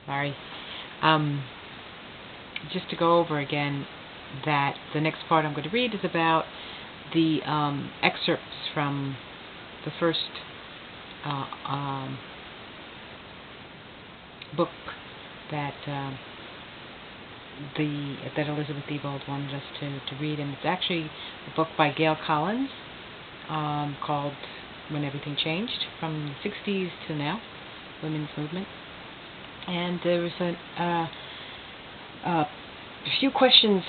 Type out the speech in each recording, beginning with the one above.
Sorry. Um, just to go over again, that the next part I'm going to read is about the excerpts from the first uh, um, book that that Elizabeth Ebold wanted us to read, and it's actually a book by Gail Collins called When Everything Changed, from the 60s to now, Women's Movement. And there was a few questions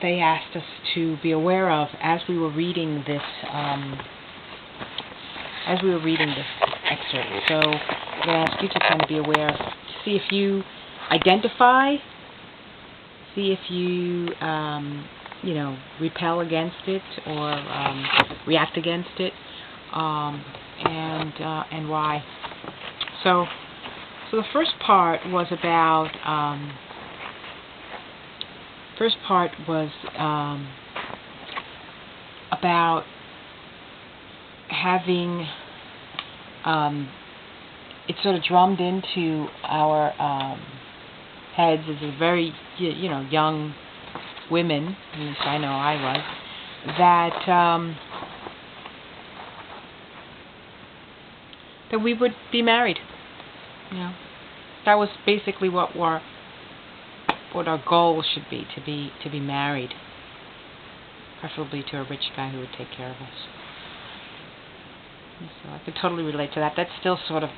they asked us to be aware of as we were reading this excerpt. So I'm going to ask you to kind of be aware, to see if you identify, see if you repel against it or react against it, and why. So the first part was about having it sort of drummed into our heads as a very young women, at least I know I was, that we would be married. That was basically what our goal should be, to be married, preferably to a rich guy who would take care of us. And so I could totally relate to that. That's still sort of,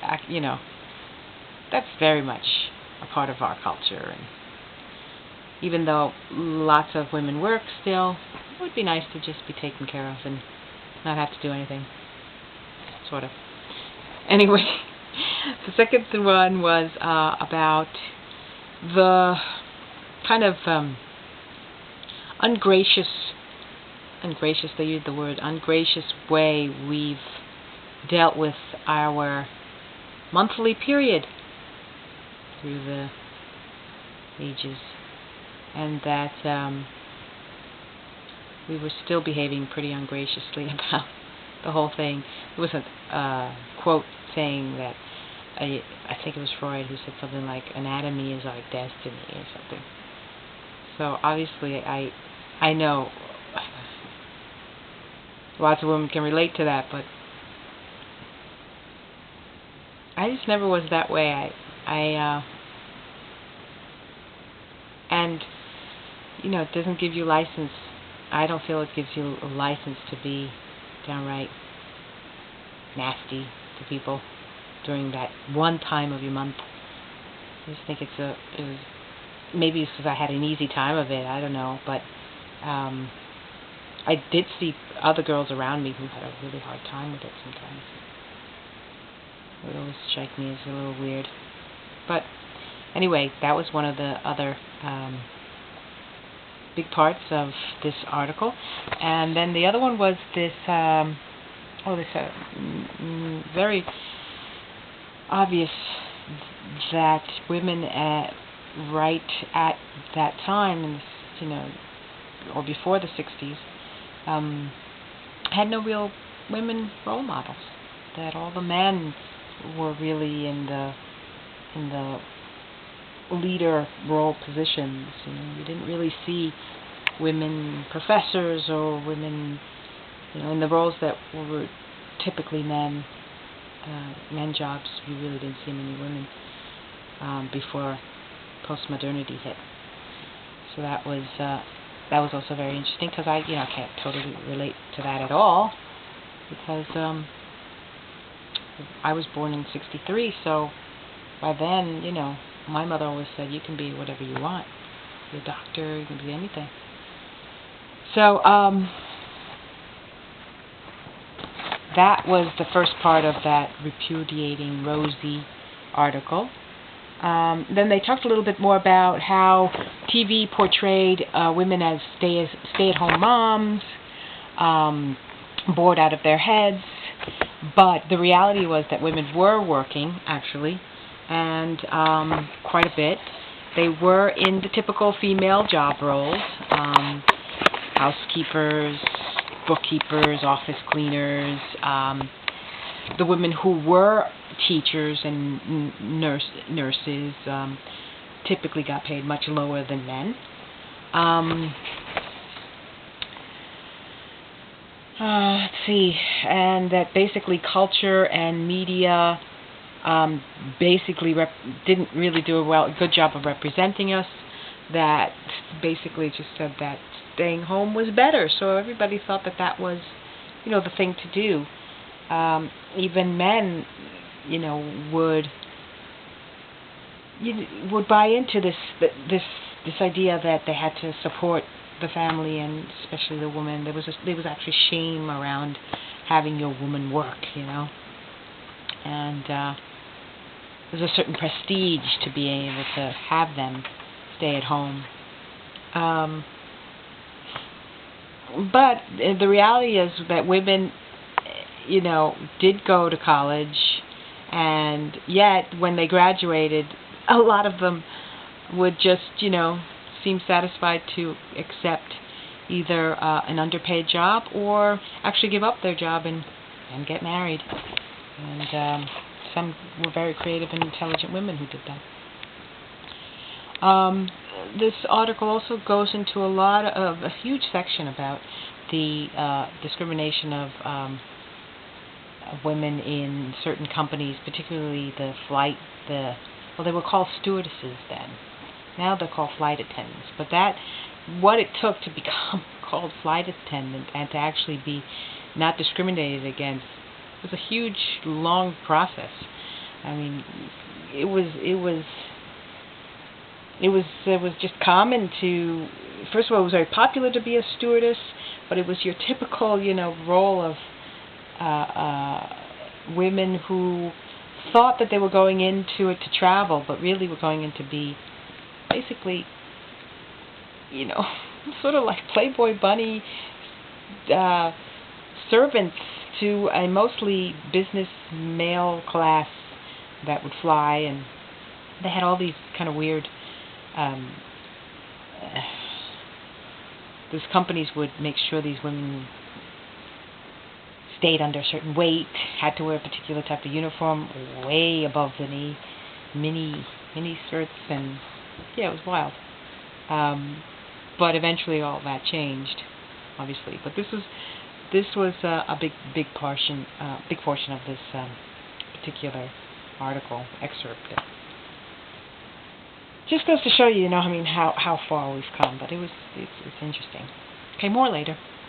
that's very much a part of our culture. And even though lots of women work still, it would be nice to just be taken care of and not have to do anything, sort of. Anyway, the second one was about the kind of ungracious, they used the word ungracious way we've dealt with our monthly period through the ages, and that we were still behaving pretty ungraciously about the whole thing. There was a quote saying that, I think it was Freud who said something like, anatomy is our destiny, or something. So obviously I know lots of women can relate to that, but I just never was that way. And it doesn't give you license. I don't feel it gives you a license to be downright nasty to people during that one time of your month. I just think it was, maybe it's because I had an easy time of it, I don't know, but I did see other girls around me who had a really hard time with it sometimes. It would always strike me as a little weird. But anyway, that was one of the other big parts of this article. And then the other one was this very obvious that women right at that time, or before the 60s, had no real women role models. That all the men were really in the leader role positions. You didn't really see women professors or women, in the roles that were typically men jobs. You really didn't see many women before postmodernity hit. So that was also very interesting, because I can't totally relate to that at all, because I was born in '63, so by then, my mother always said, you can be whatever you want. You're a doctor, you can be anything. So that was the first part of that Repudiating Rosie article. Then they talked a little bit more about how TV portrayed women as stay-at-home moms, bored out of their heads, but the reality was that women were working, actually, and quite a bit. They were in the typical female job roles, housekeepers, bookkeepers, office cleaners. The women who were teachers and nurses typically got paid much lower than men. Let's see, and that basically culture and media basically didn't really do a good job of representing us. That basically just said that staying home was better, so everybody thought that that was, the thing to do. Even men, would buy into this idea that they had to support the family and especially the woman. There was actually shame around having your woman work, and there's a certain prestige to being able to have them stay at home. But the reality is that women, did go to college, and yet when they graduated, a lot of them would just, seem satisfied to accept either an underpaid job or actually give up their job and get married. And some were very creative and intelligent women who did that. This article also goes into a huge section about the discrimination of women in certain companies, particularly they were called stewardesses then. Now they're called flight attendants. But what it took to become called flight attendant and to actually be not discriminated against was a huge, long process. I mean, it was just common to, first of all, it was very popular to be a stewardess, but it was your typical, role of women who thought that they were going into it to travel, but really were going in to be basically, sort of like Playboy bunny servants to a mostly business male class that would fly, and they had all these kind of weird these companies would make sure these women stayed under a certain weight, had to wear a particular type of uniform way above the knee, mini skirts, and it was wild. But eventually all that changed, obviously. But this was a big portion of this particular article excerpt. Just goes to show you, how far we've come. But it's interesting. Okay, more later.